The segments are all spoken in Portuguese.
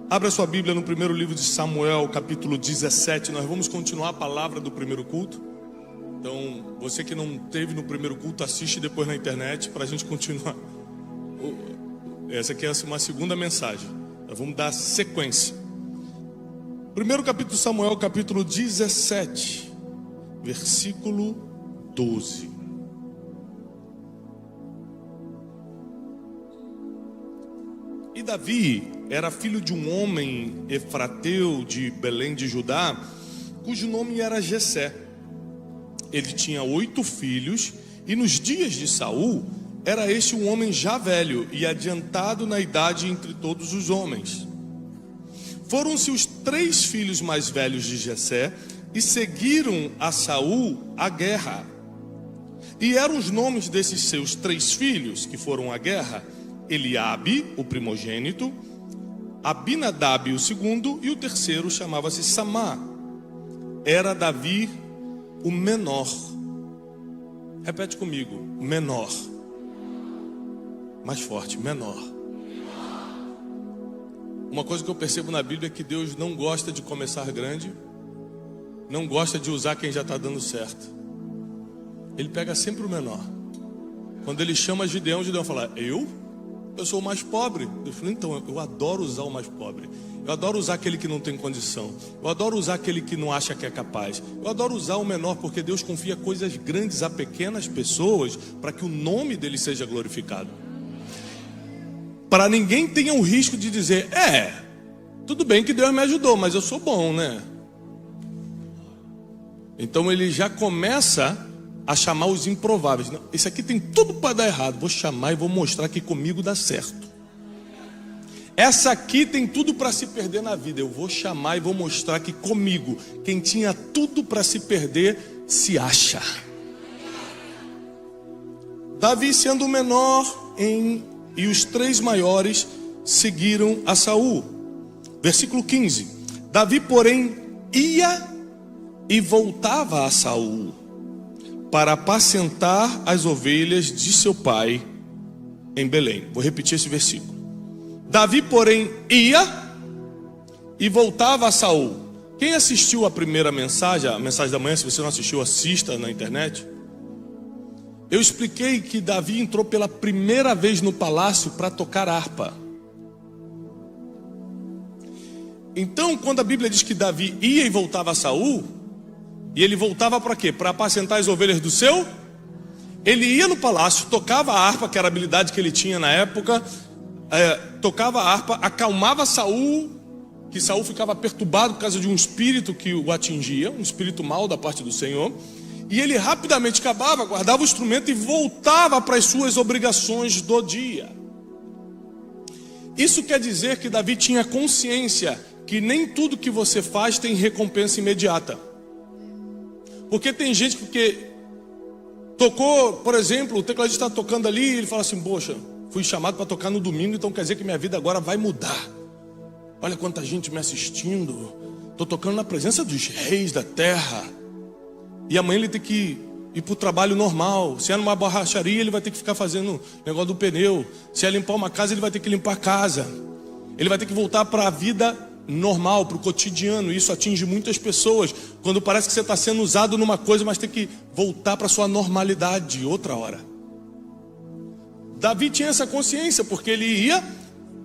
Abra sua Bíblia no primeiro livro de Samuel, capítulo 17. Nós vamos continuar a palavra do primeiro culto. Então, você que não teve no primeiro culto, assiste depois na internet para a gente continuar. Essa aqui é uma segunda mensagem. Nós vamos dar sequência. Primeiro capítulo de Samuel, capítulo 17, versículo 12. E Davi era filho de um homem efrateu de Belém de Judá, cujo nome era Jessé. Ele tinha 8 filhos, e nos dias de Saul, era este um homem já velho e adiantado na idade entre todos os homens. Foram-se os 3 filhos mais velhos de Jessé, e seguiram a Saul à guerra. E eram os nomes desses seus 3 filhos que foram à guerra: Eliabe, o primogênito, Abinadab, o segundo, e o terceiro chamava-se Samá. Era Davi o menor. Repete comigo: menor. Mais forte: menor. Uma coisa que eu percebo na Bíblia é que Deus não gosta de começar grande, não gosta de usar quem já está dando certo. Ele pega sempre o menor. Quando ele chama Gideão, Gideão fala: eu sou o mais pobre. Eu falei: então, eu adoro usar o mais pobre. Eu adoro usar aquele que não tem condição. Eu adoro usar aquele que não acha que é capaz. Eu adoro usar o menor, porque Deus confia coisas grandes a pequenas pessoas, para que o nome dele seja glorificado. Para ninguém tenha o risco de dizer: tudo bem que Deus me ajudou, mas eu sou bom, né? Então ele já começa a chamar os improváveis. Não, esse aqui tem tudo para dar errado. Vou chamar e vou mostrar que comigo dá certo. Essa aqui tem tudo para se perder na vida. Eu vou chamar e vou mostrar que comigo, quem tinha tudo para se perder, se acha. Davi sendo o menor e os 3 maiores seguiram a Saul. Versículo 15. Davi, porém, ia e voltava a Saul para apacentar as ovelhas de seu pai em Belém. Vou repetir esse versículo. Davi, porém, ia e voltava a Saul. Quem assistiu a primeira mensagem, a mensagem da manhã, se você não assistiu, assista na internet. Eu expliquei que Davi entrou pela primeira vez no palácio para tocar harpa. Então, quando a Bíblia diz que Davi ia e voltava a Saul, e ele voltava para quê? Para apacentar as ovelhas do seu? Ele ia no palácio, tocava a harpa, que era a habilidade que ele tinha na época, tocava a harpa, acalmava Saul, que Saul ficava perturbado por causa de um espírito que o atingia, um espírito mau da parte do Senhor, e ele rapidamente acabava, guardava o instrumento e voltava para as suas obrigações do dia. Isso quer dizer que Davi tinha consciência que nem tudo que você faz tem recompensa imediata. Porque tem gente que tocou, por exemplo, o tecladista está tocando ali e ele fala assim: poxa, fui chamado para tocar no domingo, então quer dizer que minha vida agora vai mudar. Olha quanta gente me assistindo, estou tocando na presença dos reis da terra. E amanhã ele tem que ir para o trabalho normal. Se é numa borracharia, ele vai ter que ficar fazendo negócio do pneu. Se é limpar uma casa, ele vai ter que limpar a casa. Ele vai ter que voltar para a vida normal, para o cotidiano. Isso atinge muitas pessoas, quando parece que você está sendo usado numa coisa, mas tem que voltar para a sua normalidade outra hora. Davi tinha essa consciência, porque ele ia,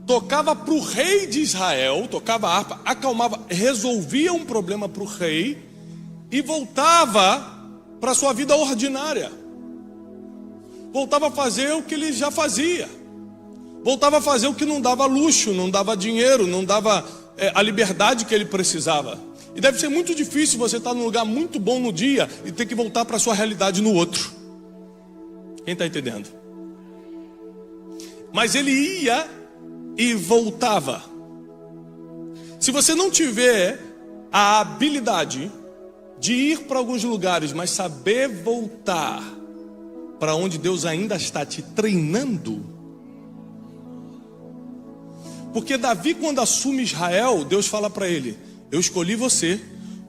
tocava para o rei de Israel, tocava a harpa, acalmava, resolvia um problema para o rei e voltava para a sua vida ordinária. Voltava a fazer o que ele já fazia. Voltava a fazer o que não dava luxo, não dava dinheiro, não dava a liberdade que ele precisava. E deve ser muito difícil você estar num lugar muito bom no dia e ter que voltar para a sua realidade no outro. Quem está entendendo? Mas ele ia e voltava. Se você não tiver a habilidade de ir para alguns lugares, mas saber voltar para onde Deus ainda está te treinando. Porque Davi, quando assume Israel, Deus fala para ele: eu escolhi você,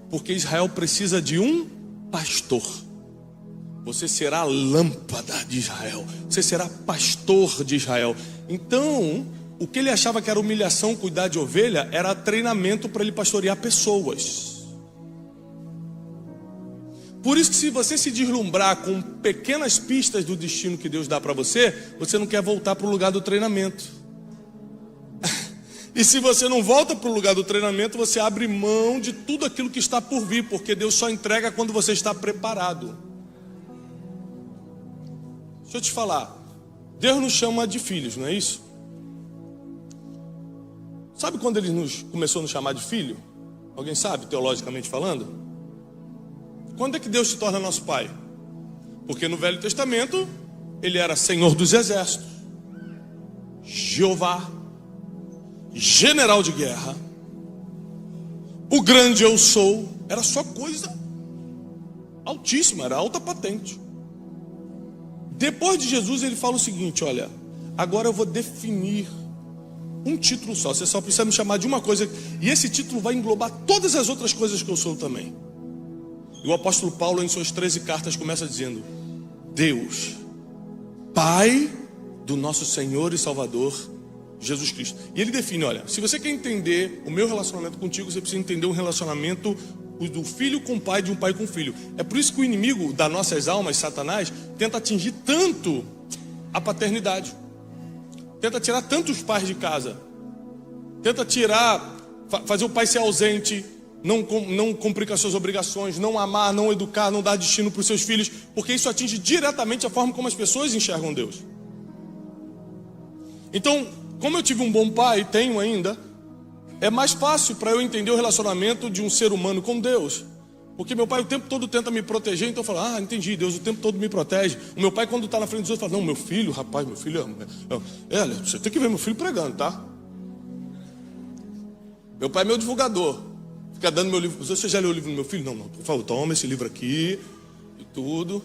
porque Israel precisa de um pastor. Você será a lâmpada de Israel, você será pastor de Israel. Então, o que ele achava que era humilhação cuidar de ovelha era treinamento para ele pastorear pessoas. Por isso que se você se deslumbrar com pequenas pistas do destino que Deus dá para você, você não quer voltar para o lugar do treinamento. E se você não volta para o lugar do treinamento, você abre mão de tudo aquilo que está por vir, porque Deus só entrega quando você está preparado. Deixa eu te falar, Deus nos chama de filhos, não é isso? Sabe quando Ele começou a nos chamar de filho? Alguém sabe, teologicamente falando? Quando é que Deus se torna nosso pai? Porque no Velho Testamento Ele era Senhor dos Exércitos, Jeová, general de guerra, o grande eu sou. Era só coisa altíssima, era alta patente. Depois de Jesus ele fala o seguinte: olha, agora eu vou definir um título só, você só precisa me chamar de uma coisa, e esse título vai englobar todas as outras coisas que eu sou também. E o apóstolo Paulo, em suas 13 cartas, começa dizendo: Deus, Pai do nosso Senhor e Salvador Jesus Cristo. E ele define: olha, se você quer entender o meu relacionamento contigo, você precisa entender um relacionamento do filho com o pai, de um pai com o filho. É por isso que o inimigo das nossas almas, Satanás, tenta atingir tanto a paternidade, tenta tirar tantos pais de casa, tenta fazer o pai ser ausente, não cumprir com as suas obrigações, não amar, não educar, não dar destino para os seus filhos, porque isso atinge diretamente a forma como as pessoas enxergam Deus. Então, como eu tive um bom pai, tenho ainda, é mais fácil para eu entender o relacionamento de um ser humano com Deus. Porque meu pai o tempo todo tenta me proteger, então eu falo: entendi, Deus o tempo todo me protege. O meu pai, quando está na frente dos outros, fala: não, meu filho, rapaz, meu filho você tem que ver meu filho pregando, tá? Meu pai é meu divulgador, fica dando meu livro. Você já leu o livro do meu filho? Não, por favor, toma esse livro aqui e tudo.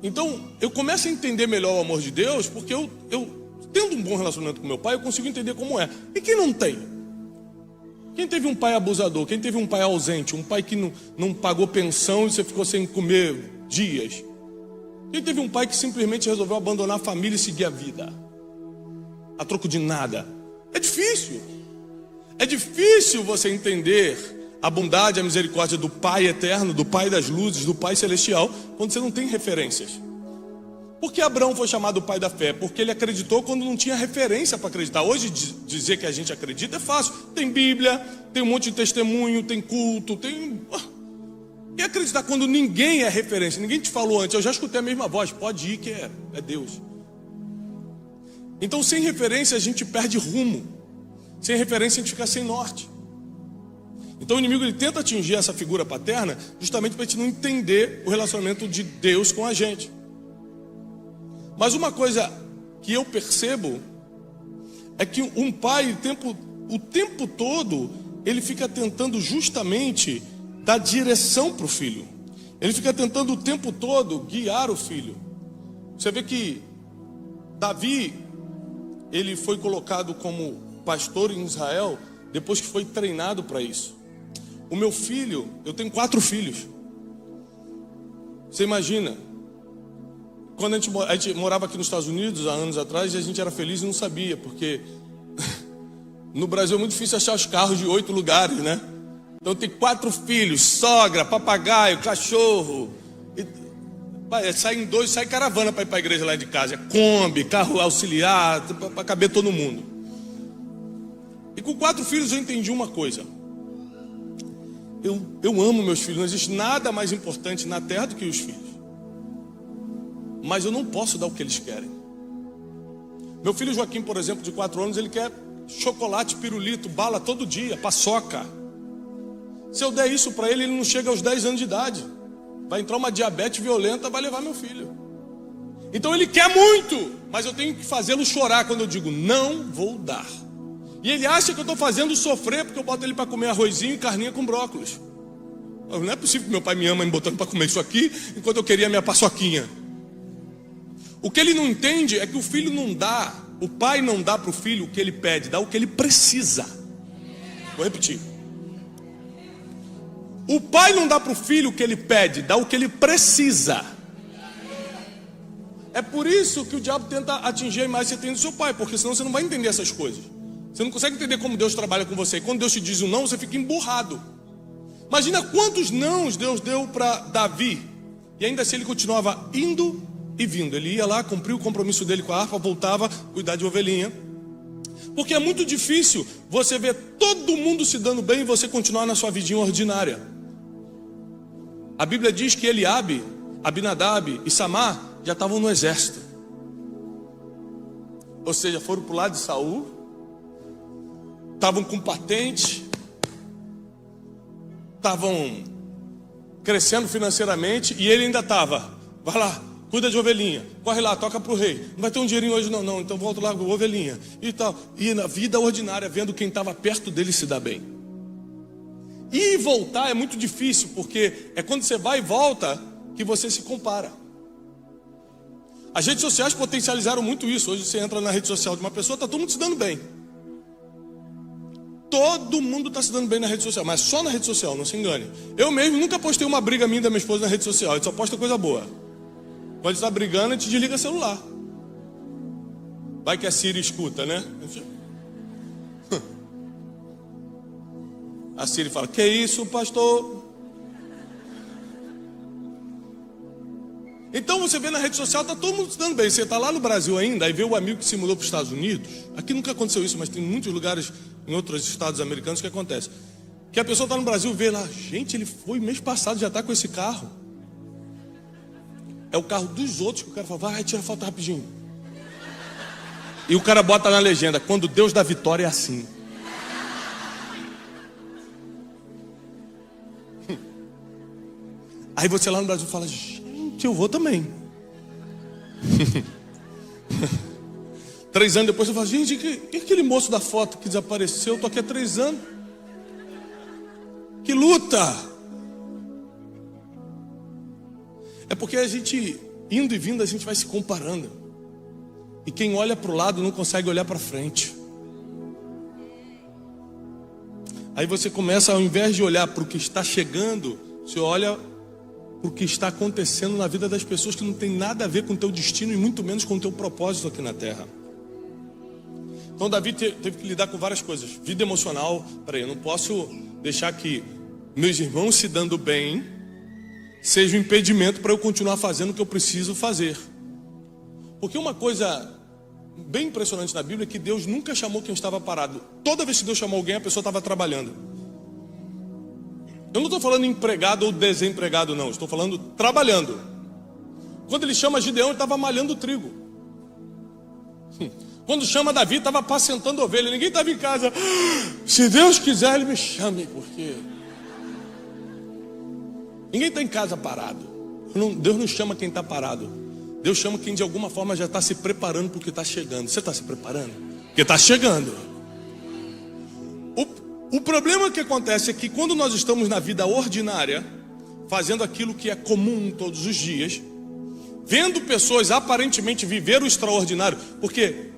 Então, eu começo a entender melhor o amor de Deus, porque eu tendo um bom relacionamento com meu pai, eu consigo entender como é. E quem não tem? Quem teve um pai abusador? Quem teve um pai ausente? Um pai que não pagou pensão e você ficou sem comer dias? Quem teve um pai que simplesmente resolveu abandonar a família e seguir a vida a troco de nada? É difícil. É difícil você entender a bondade e a misericórdia do Pai eterno, do Pai das luzes, do Pai celestial, quando você não tem referências. Por que Abraão foi chamado pai da fé? Porque ele acreditou quando não tinha referência para acreditar. Hoje dizer que a gente acredita é fácil. Tem Bíblia, tem um monte de testemunho, tem culto, tem... E acreditar quando ninguém é referência, ninguém te falou antes. Eu já escutei a mesma voz: pode ir que é Deus. Então, sem referência a gente perde rumo. Sem referência a gente fica sem norte. Então o inimigo ele tenta atingir essa figura paterna justamente para a gente não entender o relacionamento de Deus com a gente. Mas uma coisa que eu percebo é que um pai o tempo todo ele fica tentando justamente dar direção para o filho. Ele fica tentando o tempo todo guiar o filho. Você vê que Davi, ele foi colocado como pastor em Israel depois que foi treinado para isso. O meu filho, eu tenho 4 filhos. Você imagina? Quando a gente morava aqui nos Estados Unidos há anos atrás, a gente era feliz e não sabia, porque no Brasil é muito difícil achar os carros de 8 lugares, né? Então tem 4 filhos, sogra, papagaio, cachorro. Sai 2, sai caravana para ir para a igreja lá de casa. Kombi, carro auxiliar, para caber todo mundo. E com 4 filhos eu entendi uma coisa. Eu amo meus filhos, não existe nada mais importante na terra do que os filhos. Mas eu não posso dar o que eles querem. Meu filho Joaquim, por exemplo, de 4 anos, ele quer chocolate, pirulito, bala todo dia, paçoca. Se eu der isso para ele, ele não chega aos 10 anos de idade. Vai entrar uma diabetes violenta, vai levar meu filho. Então ele quer muito, mas eu tenho que fazê-lo chorar quando eu digo: não vou dar. E ele acha que eu estou fazendo sofrer porque eu boto ele para comer arrozinho e carninha com brócolis. Não é possível que meu pai me ama me botando para comer isso aqui, enquanto eu queria minha paçoquinha. O que ele não entende é que o filho não dá, o pai não dá para o filho o que ele pede, dá o que ele precisa. Vou repetir. O pai não dá para o filho o que ele pede, dá o que ele precisa. É por isso que o diabo tenta atingir a imagem que você tem do seu pai, porque senão você não vai entender essas coisas. Você não consegue entender como Deus trabalha com você. E quando Deus te diz um não, você fica emburrado. Imagina quantos nãos Deus deu para Davi. E ainda assim ele continuava indo e vindo. Ele ia lá, cumpria o compromisso dele com a harpa, voltava, cuidar de ovelhinha. Porque é muito difícil você ver todo mundo se dando bem e você continuar na sua vidinha ordinária. A Bíblia diz que Eliabe, Abinadab e Samar já estavam no exército. Ou seja, foram para o lado de Saul, estavam com patente, estavam crescendo financeiramente, e ele ainda estava, vai lá, cuida de ovelhinha, corre lá, toca para o rei, não vai ter um dinheirinho hoje não, então volta lá com ovelhinha, e tal, e na vida ordinária, vendo quem estava perto dele se dar bem. E voltar é muito difícil, porque é quando você vai e volta, que você se compara. As redes sociais potencializaram muito isso. Hoje você entra na rede social de uma pessoa, está todo mundo se dando bem. Todo mundo está se dando bem na rede social, mas só na rede social, não se engane. Eu mesmo nunca postei uma briga minha e da minha esposa na rede social. A gente só posta coisa boa. Quando a gente está brigando, a gente desliga o celular. Vai que a Siri escuta, né? A Siri fala: que isso, pastor? Então você vê na rede social, está todo mundo se dando bem. Você está lá no Brasil ainda, aí vê o amigo que se mudou para os Estados Unidos. Aqui nunca aconteceu isso, mas tem muitos lugares em outros estados americanos que acontece. Que a pessoa está no Brasil e vê lá: gente, ele foi mês passado, já está com esse carro. É o carro dos outros que o cara fala: vai, tira foto rapidinho. E o cara bota na legenda: quando Deus dá vitória é assim. Aí você lá no Brasil fala: eu vou também. 3 anos depois você fala: gente, que aquele moço da foto que desapareceu? Eu tô aqui há 3 anos. Que luta! É porque a gente, indo e vindo, a gente vai se comparando. E quem olha para o lado não consegue olhar para frente. Aí você começa, ao invés de olhar para o que está chegando, você olha o que está acontecendo na vida das pessoas, que não tem nada a ver com o teu destino e muito menos com o teu propósito aqui na terra. Então Davi teve que lidar com várias coisas. Vida emocional: peraí, eu não posso deixar que meus irmãos se dando bem seja um impedimento para eu continuar fazendo o que eu preciso fazer. Porque uma coisa bem impressionante na Bíblia é que Deus nunca chamou quem estava parado. Toda vez que Deus chamou alguém, a pessoa estava trabalhando. Eu não estou falando empregado ou desempregado, não. Estou falando trabalhando. Quando ele chama Gideão, ele estava malhando trigo. Quando chama Davi, estava apacentando ovelha. Ninguém estava em casa: se Deus quiser, ele me chame, porque... Ninguém está em casa parado. Deus não chama quem está parado. Deus chama quem de alguma forma já está se preparando para o que está chegando. Você está se preparando? Porque está chegando. O problema que acontece é que quando nós estamos na vida ordinária, fazendo aquilo que é comum todos os dias, vendo pessoas aparentemente viver o extraordinário, porque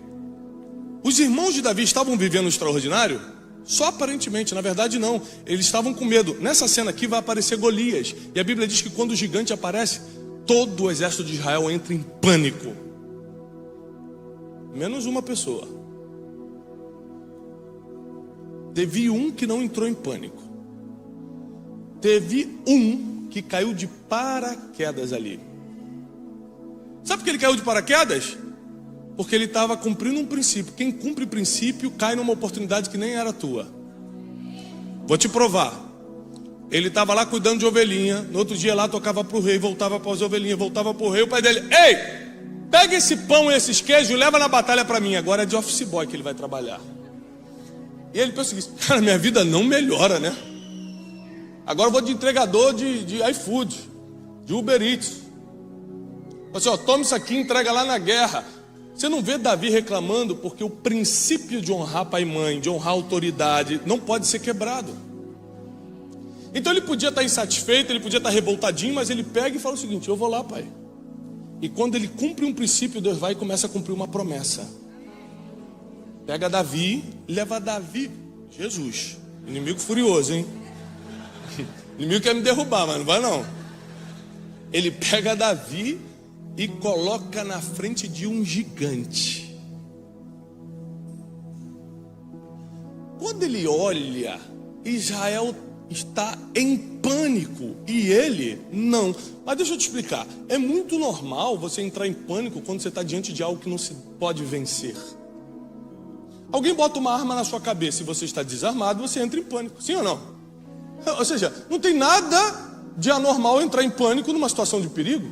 os irmãos de Davi estavam vivendo o extraordinário, só aparentemente, na verdade não, eles estavam com medo. Nessa cena aqui vai aparecer Golias, e a Bíblia diz que quando o gigante aparece, todo o exército de Israel entra em pânico, menos uma pessoa. Teve um que não entrou em pânico. Teve um que caiu de paraquedas ali. Sabe por que ele caiu de paraquedas? Porque ele estava cumprindo um princípio. Quem cumpre princípio cai numa oportunidade que nem era tua. Vou te provar. Ele estava lá cuidando de ovelhinha. No outro dia lá tocava para o rei, voltava para as ovelhinhas, voltava para o rei. O pai dele: ei, pega esse pão e esses queijos e leva na batalha para mim. Agora é de office boy que ele vai trabalhar. E ele pensou o seguinte: cara, minha vida não melhora, né? Agora eu vou de entregador de iFood, de Uber Eats. Assim, ó, toma isso aqui e entrega lá na guerra. Você não vê Davi reclamando, porque o princípio de honrar pai e mãe, de honrar a autoridade, não pode ser quebrado. Então ele podia estar insatisfeito, ele podia estar revoltadinho, mas ele pega e fala o seguinte: eu vou lá, pai. E quando ele cumpre um princípio, Deus vai e começa a cumprir uma promessa. Pega Davi, leva Davi, Jesus, inimigo furioso, hein? Inimigo quer me derrubar, mas não vai não. Ele pega Davi e coloca na frente de um gigante. Quando ele olha, Israel está em pânico e ele não. Mas deixa eu te explicar, é muito normal você entrar em pânico quando você está diante de algo que não se pode vencer. Alguém bota uma arma na sua cabeça e você está desarmado, você entra em pânico, sim ou não? Ou seja, não tem nada de anormal entrar em pânico numa situação de perigo.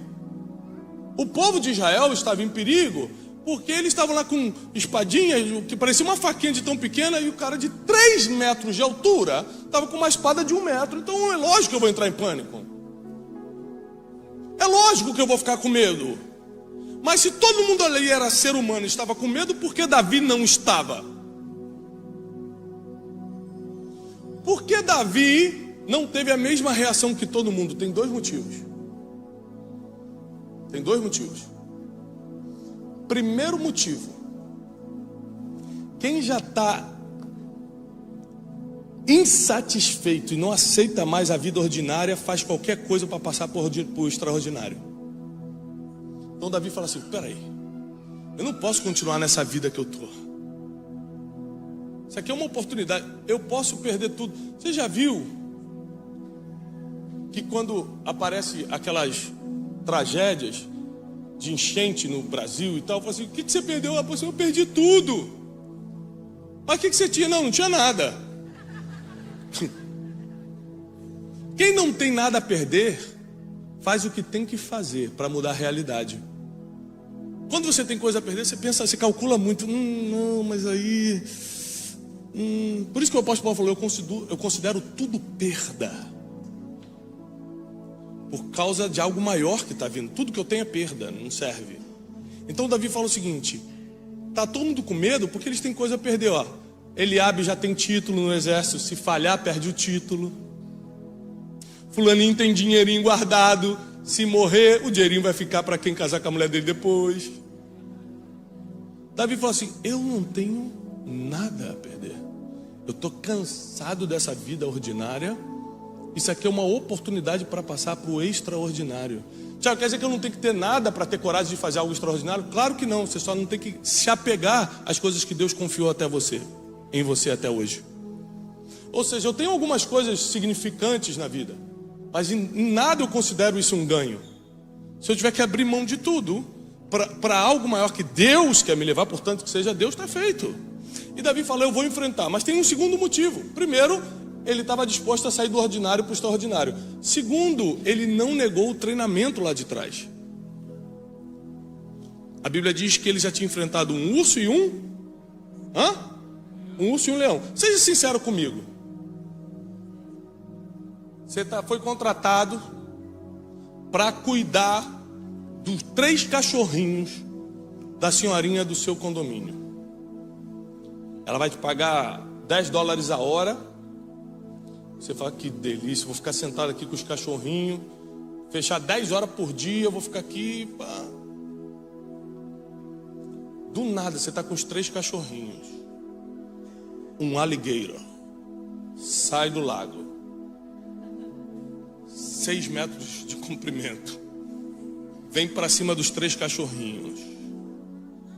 O povo de Israel estava em perigo porque eles estavam lá com espadinhas que parecia uma faquinha de tão pequena, e o cara de 3 metros de altura estava com uma espada de 1 metro. Então é lógico que eu vou entrar em pânico. É lógico que eu vou ficar com medo. Mas se todo mundo ali era ser humano e estava com medo, por que Davi não estava? Por que Davi não teve a mesma reação que todo mundo? Tem 2 motivos. Tem 2 motivos. Primeiro motivo: quem já está insatisfeito e não aceita mais a vida ordinária, faz qualquer coisa para passar por extraordinário. Então Davi fala assim: peraí, eu não posso continuar nessa vida que eu estou. Isso aqui é uma oportunidade, eu posso perder tudo. Você já viu que quando aparecem aquelas tragédias de enchente no Brasil e tal, eu falo assim: o que você perdeu? Eu perdi tudo. Mas o que você tinha? Não tinha nada. Quem não tem nada a perder, faz o que tem que fazer para mudar a realidade. Quando você tem coisa a perder, você pensa, você calcula muito. Não, mas aí... Por isso que o apóstolo Paulo falou: eu considero tudo perda, por causa de algo maior que está vindo. Tudo que eu tenho é perda, não serve. Então Davi fala o seguinte: está todo mundo com medo porque eles têm coisa a perder. Ó, Eliabe já tem título no exército, se falhar perde o título. Fulaninho tem dinheirinho guardado, se morrer o dinheirinho vai ficar para quem casar com a mulher dele depois. Davi fala assim: eu não tenho nada a perder. Eu estou cansado dessa vida ordinária. Isso aqui é uma oportunidade para passar para o extraordinário. Tiago, quer dizer que eu não tenho que ter nada para ter coragem de fazer algo extraordinário? Claro que não, você só não tem que se apegar às coisas que Deus confiou até você, em você até hoje. Ou seja, eu tenho algumas coisas significantes na vida, mas em nada eu considero isso um ganho. Se eu tiver que abrir mão de tudo para algo maior que Deus quer me levar, portanto que seja Deus, está feito. E Davi fala: eu vou enfrentar. Mas tem um segundo motivo. Primeiro, ele estava disposto a sair do ordinário para o extraordinário. Segundo, ele não negou o treinamento lá de trás. A Bíblia diz que ele já tinha enfrentado um urso e um urso e um leão. Seja sincero comigo. Você foi contratado para cuidar dos 3 cachorrinhos da senhorinha do seu condomínio. Ela vai te pagar $10 a hora. Você fala: que delícia, vou ficar sentado aqui com os cachorrinhos, fechar 10 horas por dia, eu vou ficar aqui. Pá. Do nada, você está com os 3 cachorrinhos. Um alligator sai do lago, 6 metros de comprimento, vem para cima dos 3 cachorrinhos.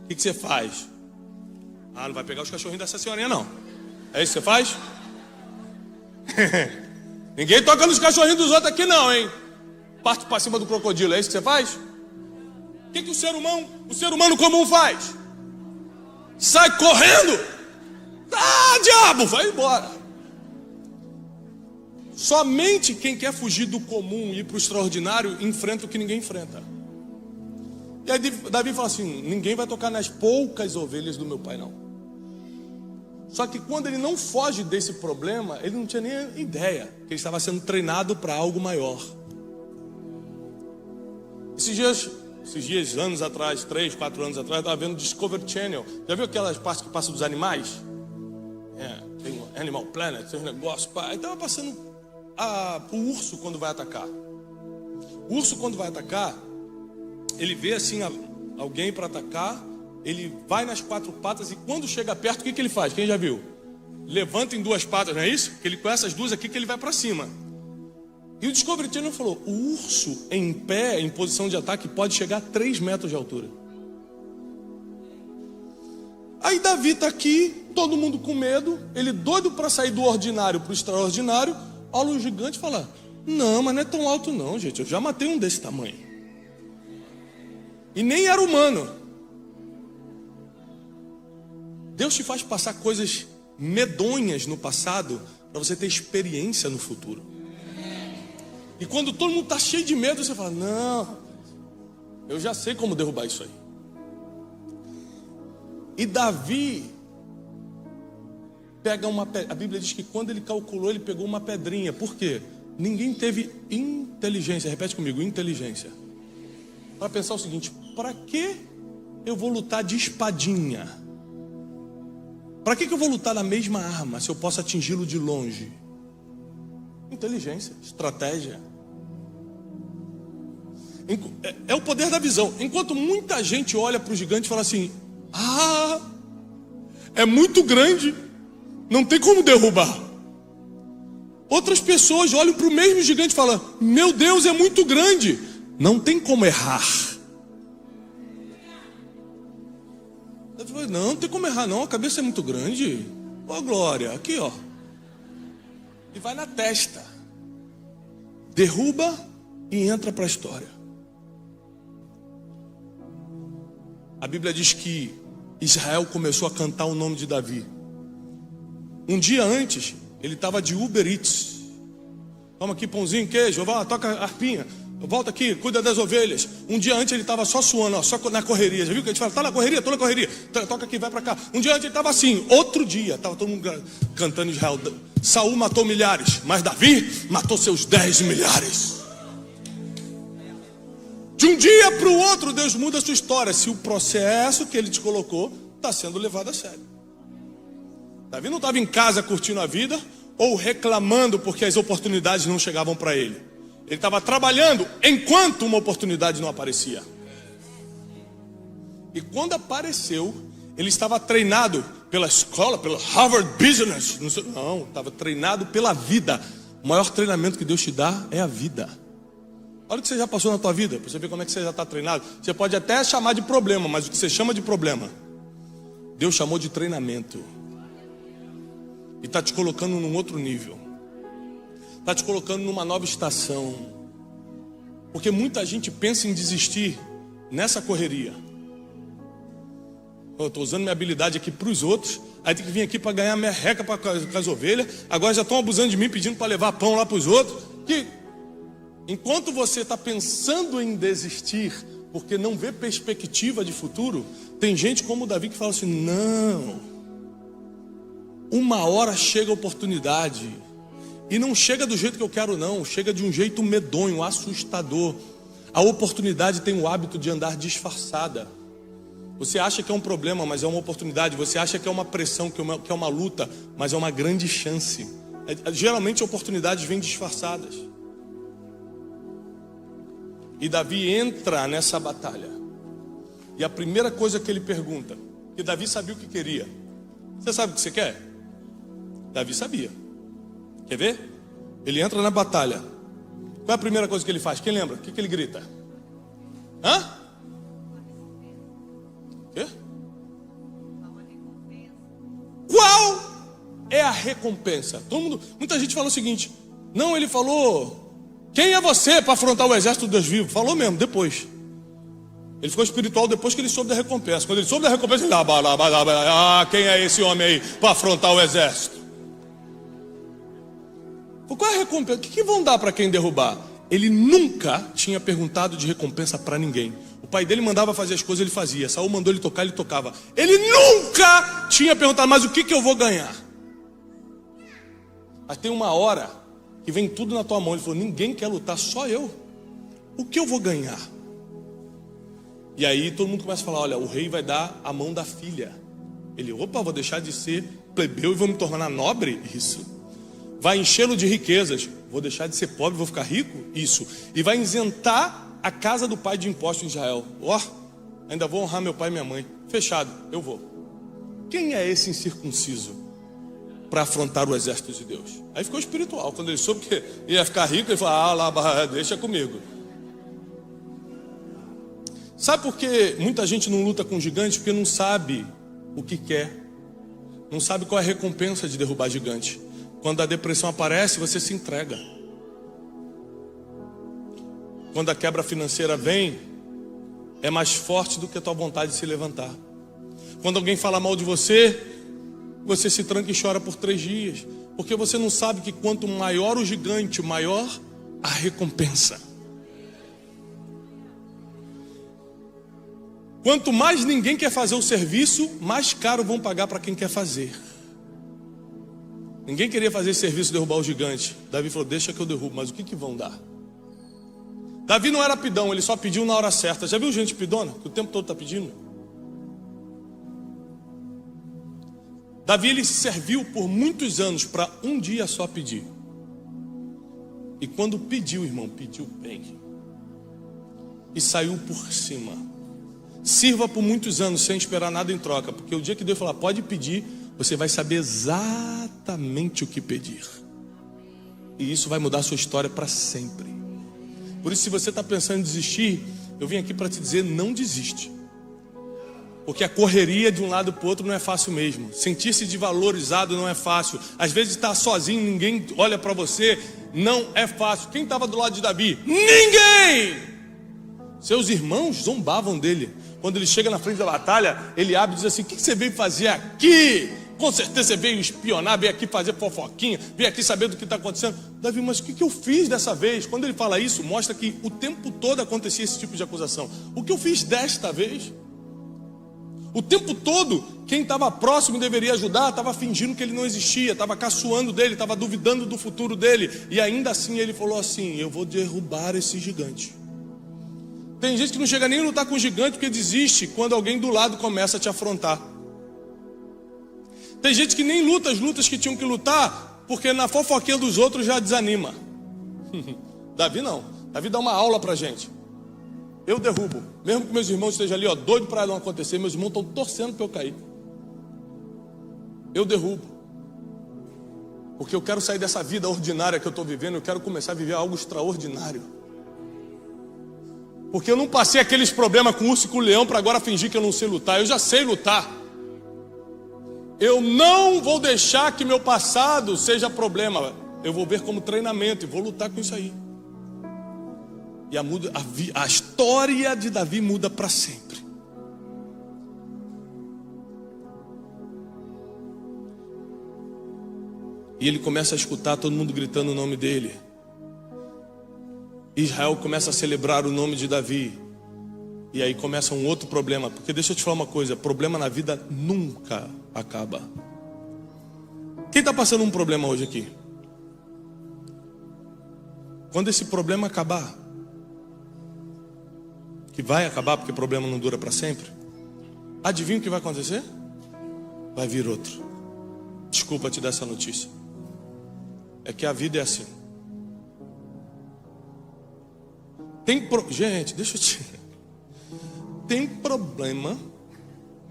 O que você faz? Não vai pegar os cachorrinhos dessa senhorinha, não. É isso que você faz? Ninguém toca nos cachorrinhos dos outros aqui, não, hein? Parte para cima do crocodilo, é isso que você faz? O que o ser humano comum faz? Sai correndo. Diabo, vai embora. Somente quem quer fugir do comum e ir para o extraordinário enfrenta o que ninguém enfrenta. E aí Davi fala assim: ninguém vai tocar nas poucas ovelhas do meu pai, não. Só que quando ele não foge desse problema, ele não tinha nem ideia que ele estava sendo treinado para algo maior. Esses dias, anos atrás, 3, 4 anos atrás, eu estava vendo Discovery Channel. Já viu aquelas partes que passam dos animais? Tem o Animal Planet, tem um negócio. Aí estava passando o urso quando vai atacar. O urso quando vai atacar, ele vê assim alguém para atacar. Ele vai nas 4 patas e quando chega perto, o que ele faz? Quem já viu? Levanta em 2 patas, não é isso? Que ele com essas 2 aqui que ele vai para cima. E o Discovery Channel falou: o urso em pé, em posição de ataque, pode chegar a 3 metros de altura. Aí Davi está aqui, todo mundo com medo, ele doido para sair do ordinário para o extraordinário. Olha o gigante e fala: não, mas não é tão alto não, gente, eu já matei um desse tamanho. E nem era humano. Deus te faz passar coisas medonhas no passado para você ter experiência no futuro. E quando todo mundo está cheio de medo, você fala: não, eu já sei como derrubar isso aí. E Davi pega uma pedra. A Bíblia diz que quando ele calculou, ele pegou uma pedrinha. Por quê? Ninguém teve inteligência. Repete comigo: inteligência. Para pensar o seguinte: para que eu vou lutar de espadinha? Para que eu vou lutar na mesma arma se eu posso atingi-lo de longe? Inteligência, estratégia. É o poder da visão. Enquanto muita gente olha para o gigante e fala assim: ah, é muito grande, não tem como derrubar. Outras pessoas olham para o mesmo gigante e falam: meu Deus, é muito grande, não tem como errar. Não, não tem como errar não, a cabeça é muito grande. Ó, glória, aqui ó. E vai na testa, derruba e entra para a história. A Bíblia diz que Israel começou a cantar o nome de Davi. Um dia antes, ele estava de Uber Eats. Toma aqui pãozinho, queijo, vai, toca a harpinha, volta aqui, cuida das ovelhas. Um dia antes ele estava só suando, ó, só na correria. Já viu que a gente fala: tá na correria, tô na correria, toca aqui, vai para cá. Um dia antes ele estava assim. Outro dia, estava todo mundo cantando Israel. Saul matou milhares, mas Davi matou seus 10 milhares. De um dia para o outro, Deus muda a sua história, se o processo que ele te colocou está sendo levado a sério. Davi não estava em casa curtindo a vida ou reclamando porque as oportunidades não chegavam para ele. Ele estava trabalhando enquanto uma oportunidade não aparecia. E quando apareceu, ele estava treinado pela escola, pelo Harvard Business. Não, estava treinado pela vida. O maior treinamento que Deus te dá é a vida. Olha o que você já passou na tua vida, para você ver como é que você já está treinado. Você pode até chamar de problema, mas o que você chama de problema, Deus chamou de treinamento. E está te colocando num outro nível. Está te colocando numa nova estação. Porque muita gente pensa em desistir nessa correria. Eu estou usando minha habilidade aqui para os outros, aí tem que vir aqui para ganhar merreca com as ovelhas. Agora já estão abusando de mim, pedindo para levar pão lá para os outros. Enquanto você está pensando em desistir, porque não vê perspectiva de futuro, tem gente como o Davi que fala assim: não, uma hora chega a oportunidade, e não chega do jeito que eu quero não, chega de um jeito medonho, assustador. A oportunidade tem o hábito de andar disfarçada. Você acha que é um problema, mas é uma oportunidade. Você acha que é uma pressão, que é uma luta, mas é uma grande chance. Geralmente oportunidades vêm disfarçadas. E Davi entra nessa batalha. E a primeira coisa que ele pergunta, que Davi sabia o que queria: você sabe o que você quer? Davi sabia. Quer ver? Ele entra na batalha. Qual é a primeira coisa que ele faz? Quem lembra? O que ele grita? Hã? Quê? Qual é a recompensa? Muita gente fala o seguinte: não, ele falou: quem é você para afrontar o exército do Deus vivo? Falou mesmo, depois. Ele ficou espiritual depois que ele soube da recompensa. Quando ele soube da recompensa, ele quem é esse homem aí para afrontar o exército? Qual é a recompensa? O que vão dar para quem derrubar? Ele nunca tinha perguntado de recompensa para ninguém. O pai dele mandava fazer as coisas, ele fazia. Saul mandou ele tocar, ele tocava. Ele nunca tinha perguntado: mas o que eu vou ganhar? Mas tem uma hora que vem tudo na tua mão. Ele falou: ninguém quer lutar, só eu. O que eu vou ganhar? E aí todo mundo começa a falar: olha, o rei vai dar a mão da filha. Ele: opa, vou deixar de ser plebeu e vou me tornar nobre? Isso. Vai enchê-lo de riquezas. Vou deixar de ser pobre, vou ficar rico? Isso. E vai isentar a casa do pai de impostos em Israel. Ainda vou honrar meu pai e minha mãe. Fechado, eu vou. Quem é esse incircunciso para afrontar o exército de Deus. Aí ficou espiritual. Quando ele soube que ia ficar rico, ele falou: deixa comigo. Sabe por que muita gente não luta com gigantes? Porque não sabe o que quer. Não sabe qual é a recompensa de derrubar gigante. Quando a depressão aparece, você se entrega. Quando a quebra financeira vem, é mais forte do que a tua vontade de se levantar. Quando alguém fala mal de você, você se tranca e chora por 3 dias. Porque você não sabe que quanto maior o gigante, maior a recompensa. Quanto mais ninguém quer fazer o serviço, mais caro vão pagar para quem quer fazer. Ninguém queria fazer esse serviço, derrubar o gigante. Davi falou: deixa que eu derrubo, mas o que vão dar? Davi não era pidão, ele só pediu na hora certa. Já viu gente pidona? Que o tempo todo está pedindo? Davi, ele serviu por muitos anos para um dia só pedir. E quando pediu, irmão, pediu bem. E saiu por cima. Sirva por muitos anos sem esperar nada em troca. Porque o dia que Deus falar, pode pedir, você vai saber exatamente o que pedir. E isso vai mudar a sua história para sempre. Por isso, se você está pensando em desistir, eu vim aqui para te dizer, não desiste. Porque a correria de um lado para o outro não é fácil mesmo. Sentir-se desvalorizado não é fácil. Às vezes estar sozinho, ninguém olha para você, não é fácil. Quem estava do lado de Davi? Ninguém! Seus irmãos zombavam dele. Quando ele chega na frente da batalha, ele abre e diz assim: o que você veio fazer aqui? Com certeza você veio espionar, veio aqui fazer fofoquinha, veio aqui saber do que está acontecendo. Davi, mas o que eu fiz dessa vez? Quando ele fala isso, mostra que o tempo todo acontecia esse tipo de acusação. O que eu fiz desta vez? O tempo todo, quem estava próximo e deveria ajudar, estava fingindo que ele não existia, estava caçoando dele, estava duvidando do futuro dele. E ainda assim ele falou assim: eu vou derrubar esse gigante. Tem gente que não chega nem a lutar com o gigante porque desiste quando alguém do lado começa a te afrontar. Tem gente que nem luta as lutas que tinham que lutar porque na fofoquinha dos outros já desanima. Davi não. Davi dá uma aula pra gente. Eu derrubo. Mesmo que meus irmãos estejam ali, doido para não acontecer, meus irmãos estão torcendo para eu cair. Eu derrubo. Porque eu quero sair dessa vida ordinária que eu estou vivendo, eu quero começar a viver algo extraordinário. Porque eu não passei aqueles problemas com o urso e com o leão para agora fingir que eu não sei lutar. Eu já sei lutar. Eu não vou deixar que meu passado seja problema. Eu vou ver como treinamento e vou lutar com isso aí. E a história de Davi muda para sempre. E ele começa a escutar todo mundo gritando o nome dele. Israel começa a celebrar o nome de Davi. E aí começa um outro problema. Porque deixa eu te falar uma coisa: problema na vida nunca acaba. Quem está passando um problema hoje aqui? Quando esse problema acabar, que vai acabar porque problema não dura para sempre, adivinha o que vai acontecer? Vai vir outro. Desculpa te dar essa notícia. É que a vida é assim. Gente, deixa eu te... Tem problema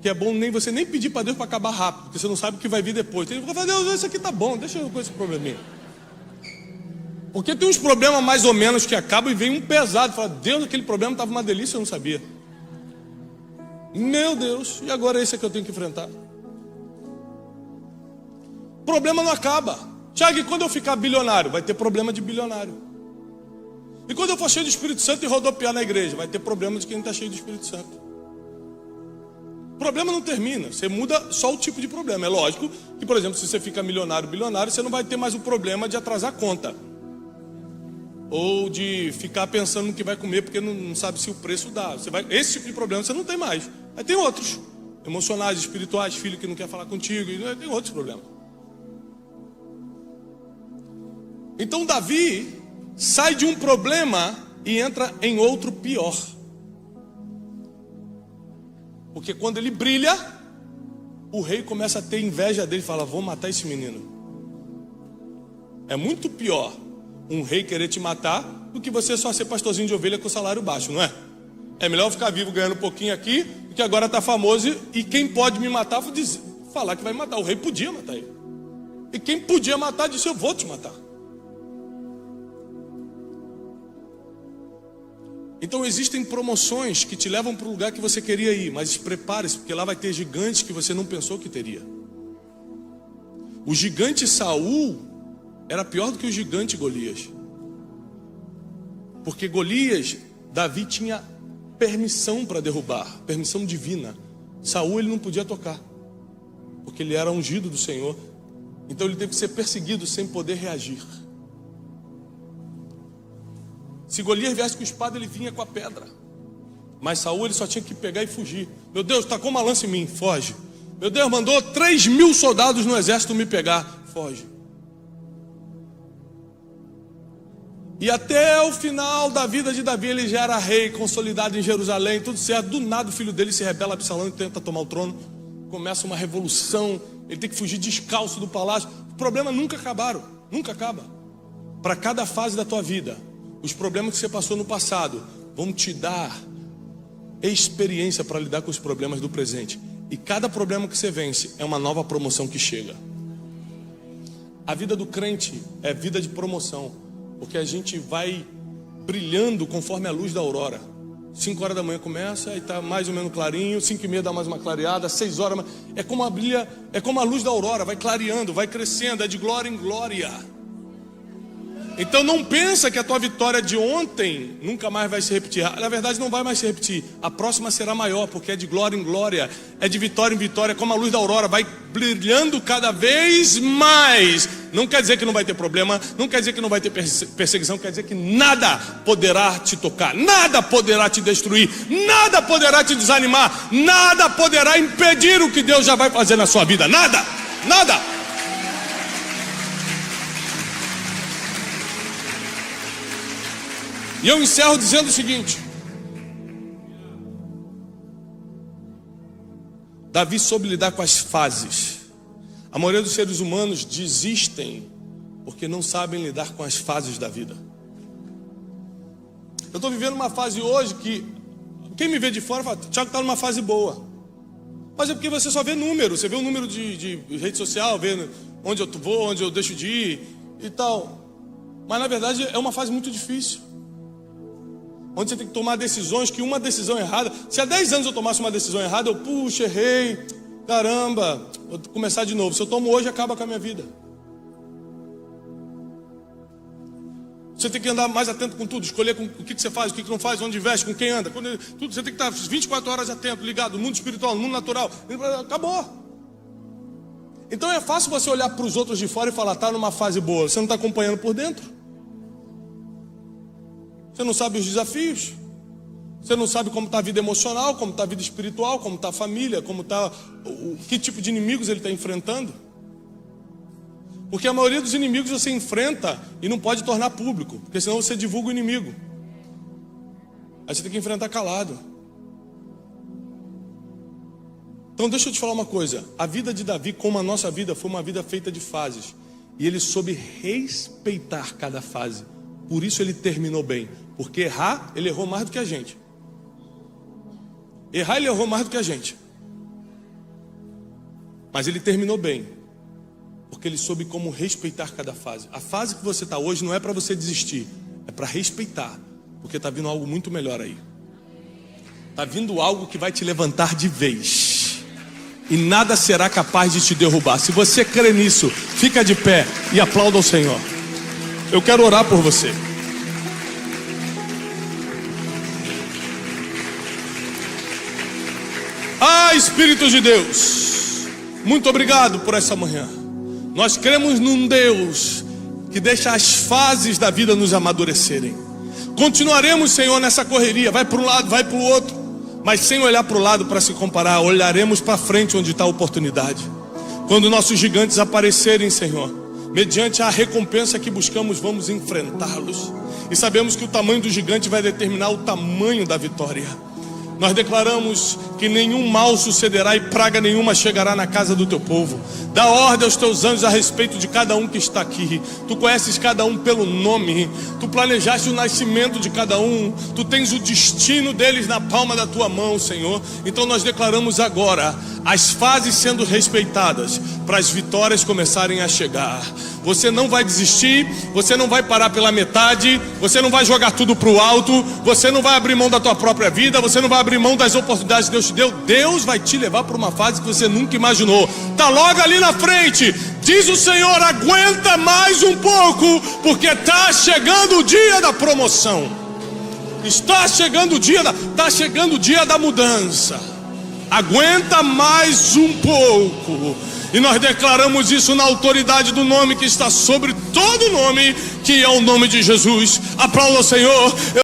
que é bom você nem pedir para Deus para acabar rápido, porque você não sabe o que vai vir depois. Tem que falar: Deus, isso aqui tá bom, deixa eu com esse probleminha. Porque tem uns problemas mais ou menos que acabam e vem um pesado. Fala: Deus, aquele problema estava uma delícia, eu não sabia. Meu Deus, e agora esse é que eu tenho que enfrentar? Problema não acaba. Tiago, e quando eu ficar bilionário? Vai ter problema de bilionário. E quando eu for cheio do Espírito Santo e rodopiar na igreja? Vai ter problema de quem está cheio do Espírito Santo. O problema não termina, você muda só o tipo de problema. É lógico que, por exemplo, se você fica milionário, bilionário, você não vai ter mais o problema de atrasar a conta. Ou de ficar pensando no que vai comer porque não sabe se o preço dá. Esse tipo de problema você não tem mais. Aí tem outros, emocionais, espirituais, filho que não quer falar contigo, tem outros problemas. Então Davi sai de um problema e entra em outro pior. Porque quando ele brilha, o rei começa a ter inveja dele e fala: vou matar esse menino. É muito pior um rei querer te matar do que você só ser pastorzinho de ovelha com salário baixo, não é? É melhor ficar vivo ganhando um pouquinho aqui, porque agora está famoso e quem pode me matar falar que vai matar. O rei podia matar ele. E quem podia matar disse: eu vou te matar. Então existem promoções que te levam para o lugar que você queria ir, mas prepare-se, porque lá vai ter gigantes que você não pensou que teria. O gigante Saul era pior do que o gigante Golias. Porque Golias, Davi tinha permissão para derrubar, permissão divina. Saul ele não podia tocar, porque ele era ungido do Senhor. Então ele teve que ser perseguido sem poder reagir. Se Golias viesse com espada, ele vinha com a pedra. Mas Saul ele só tinha que pegar e fugir. Meu Deus, tacou uma lança em mim, foge. Meu Deus, mandou 3.000 soldados no exército me pegar, foge. E até o final da vida de Davi, ele já era rei, consolidado em Jerusalém, tudo certo. Do nada o filho dele se rebela, Absalão, e tenta tomar o trono. Começa uma revolução, ele tem que fugir descalço do palácio. Os problemas nunca acabaram, nunca acaba. Para cada fase da tua vida, os problemas que você passou no passado vão te dar experiência para lidar com os problemas do presente. E cada problema que você vence é uma nova promoção que chega. A vida do crente é vida de promoção. Porque a gente vai brilhando conforme a luz da aurora. 5 horas da manhã começa e está mais ou menos clarinho. 5:30 dá mais uma clareada. 6 horas, é como a luz da aurora, vai clareando, vai crescendo, é de glória em glória. Então não pensa que a tua vitória de ontem nunca mais vai se repetir. Na verdade não vai mais se repetir. A próxima será maior, porque é de glória em glória, é de vitória em vitória, é como a luz da aurora, vai brilhando cada vez mais. Não quer dizer que não vai ter problema, não quer dizer que não vai ter perseguição, quer dizer que nada poderá te tocar, nada poderá te destruir, nada poderá te desanimar, nada poderá impedir o que Deus já vai fazer na sua vida. Nada, nada. E eu encerro dizendo o seguinte: Davi soube lidar com as fases. A maioria dos seres humanos desistem porque não sabem lidar com as fases da vida. Eu estou vivendo uma fase hoje que quem me vê de fora fala: Tiago está numa fase boa. Mas é porque você só vê número. Você vê o número de rede social, vê onde eu vou, onde eu deixo de ir e tal. Mas na verdade é uma fase muito difícil, onde você tem que tomar decisões, que uma decisão errada... Se há 10 anos eu tomasse uma decisão errada, eu, puxa, errei, caramba, vou começar de novo. Se eu tomo hoje, acaba com a minha vida. Você tem que andar mais atento com tudo, escolher com o que você faz, o que não faz, onde veste, com quem anda, tudo. Você tem que estar 24 horas atento, ligado, no mundo espiritual, no mundo natural. Acabou. Então é fácil você olhar para os outros de fora e falar: está numa fase boa. Você não está acompanhando por dentro. Você não sabe os desafios. Você não sabe como está a vida emocional, como está a vida espiritual, como está a família, como está que tipo de inimigos ele está enfrentando. Porque a maioria dos inimigos você enfrenta e não pode tornar público, porque senão você divulga o inimigo. Aí você tem que enfrentar calado. Então deixa eu te falar uma coisa: a vida de Davi, como a nossa vida, foi uma vida feita de fases. E ele soube respeitar cada fase. Por isso ele terminou bem. Porque errar, ele errou mais do que a gente. Errar, ele errou mais do que a gente. Mas ele terminou bem. Porque ele soube como respeitar cada fase. A fase que você está hoje não é para você desistir. É para respeitar. Porque está vindo algo muito melhor aí. Está vindo algo que vai te levantar de vez. E nada será capaz de te derrubar. Se você crê nisso, fica de pé e aplauda ao Senhor. Eu quero orar por você. Ah, Espírito de Deus, muito obrigado por essa manhã. Nós cremos num Deus que deixa as fases da vida nos amadurecerem. Continuaremos, Senhor, nessa correria. Vai para um lado, vai para o outro, mas sem olhar para o lado para se comparar. Olharemos para frente onde está a oportunidade. Quando nossos gigantes aparecerem, Senhor, mediante a recompensa que buscamos, vamos enfrentá-los. E sabemos que o tamanho do gigante vai determinar o tamanho da vitória. Nós declaramos que nenhum mal sucederá e praga nenhuma chegará na casa do teu povo. Dá ordem aos teus anjos a respeito de cada um que está aqui. Tu conheces cada um pelo nome. Tu planejaste o nascimento de cada um. Tu tens o destino deles na palma da tua mão, Senhor. Então nós declaramos agora as fases sendo respeitadas para as vitórias começarem a chegar. Você não vai desistir, você não vai parar pela metade, você não vai jogar tudo para o alto, você não vai abrir mão da tua própria vida, você não vai abrir mão das oportunidades que Deus te deu. Deus vai te levar para uma fase que você nunca imaginou. Está logo ali na frente. Diz o Senhor, aguenta mais um pouco, porque está chegando o dia da promoção. Está chegando o dia da mudança. Aguenta mais um pouco. E nós declaramos isso na autoridade do nome que está sobre todo nome, que é o nome de Jesus. Aplauda o Senhor.